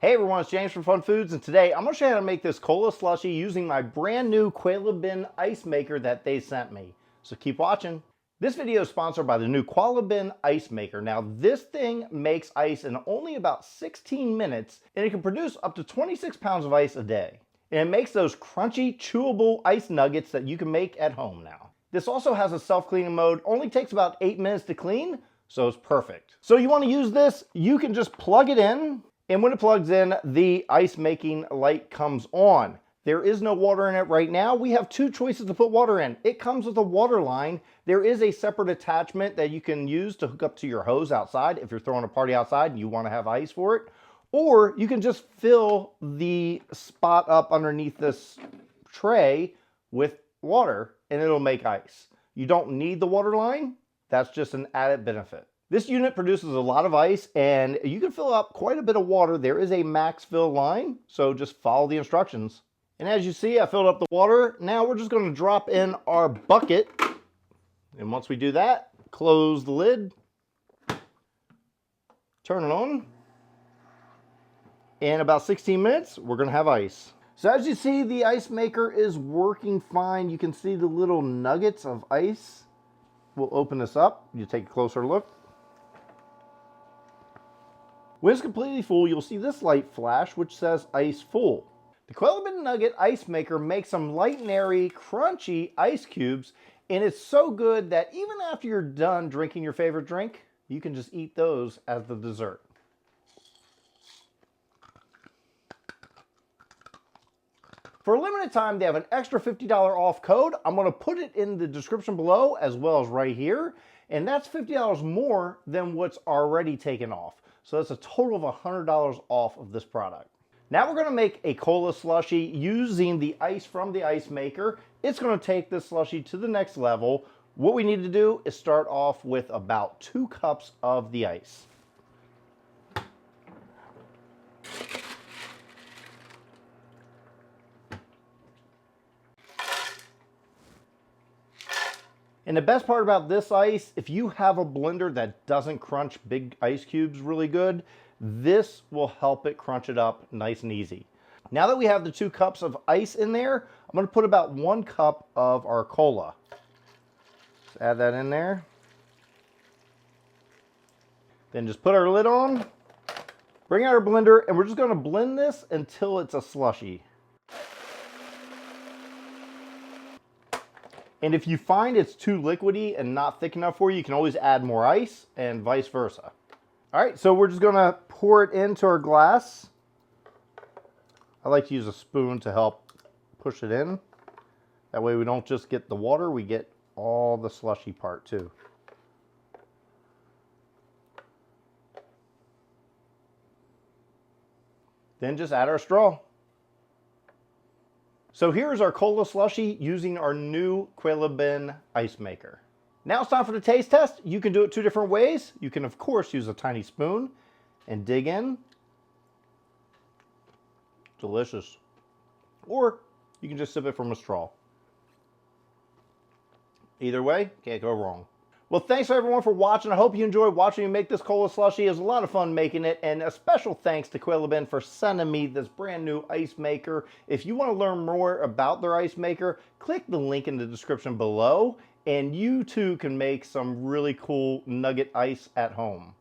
Hey everyone, it's James from FunFoods, and today I'm going to show you how to make this cola slushie using my brand new Qualeben ice maker that they sent me. So keep watching. This video is sponsored by the new Qualeben ice maker. Now this thing makes ice in only about 16 minutes, and it can produce up to 26 pounds of ice a day. And it makes those crunchy, chewable ice nuggets that you can make at home now. This also has a self-cleaning mode, only takes about 8 minutes to clean, so it's perfect. So you want to use this, you can just plug it in, and when it plugs in, the ice making light comes on. There is no water in it right now. We have two choices to put water in. It comes with a water line. There is a separate attachment that you can use to hook up to your hose outside if you're throwing a party outside and you want to have ice for it. Or you can just fill the spot up underneath this tray with water and it'll make ice. You don't need the water line. That's just an added benefit. This unit produces a lot of ice and you can fill up quite a bit of water. There is a max fill line, so just follow the instructions. And as you see, I filled up the water. Now we're just going to drop in our bucket. And once we do that, close the lid, turn it on. In about 16 minutes, we're going to have ice. So as you see, the ice maker is working fine. You can see the little nuggets of ice. We'll open this up. You take a closer look. When it's completely full, you'll see this light flash, which says ice full. The Qualeben Nugget ice maker makes some light and airy, crunchy ice cubes, and it's so good that even after you're done drinking your favorite drink, you can just eat those as the dessert. For a limited time, they have an extra $50 off code. I'm going to put it in the description below as well as right here, and that's $50 more than what's already taken off. So that's a total of $100 off of this product. Now we're going to make a cola slushie using the ice from the ice maker. It's going to take this slushie to the next level. What we need to do is start off with about 2 cups of the ice. And the best part about this ice, if you have a blender that doesn't crunch big ice cubes really good, this will help it crunch it up nice and easy. Now that we have the 2 cups of ice in there, I'm going to put about 1 cup of our cola. Just add that in there. Then just put our lid on, bring out our blender, and we're just going to blend this until it's a slushie. And if you find it's too liquidy and not thick enough for you, you can always add more ice and vice versa. All right, so we're just gonna pour it into our glass. I like to use a spoon to help push it in. That way we don't just get the water, we get all the slushy part too. Then just add our straw. So here's our cola slushie using our new Qualeben ice maker. Now it's time for the taste test. You can do it 2 different ways. You can of course use a tiny spoon and dig in. Delicious. Or you can just sip it from a straw. Either way, can't go wrong. Well, thanks everyone for watching. I hope you enjoyed watching me make this cola slushie. It was a lot of fun making it, and a special thanks to Qualeben for sending me this brand new ice maker. If you want to learn more about their ice maker, click the link in the description below, and you too can make some really cool nugget ice at home.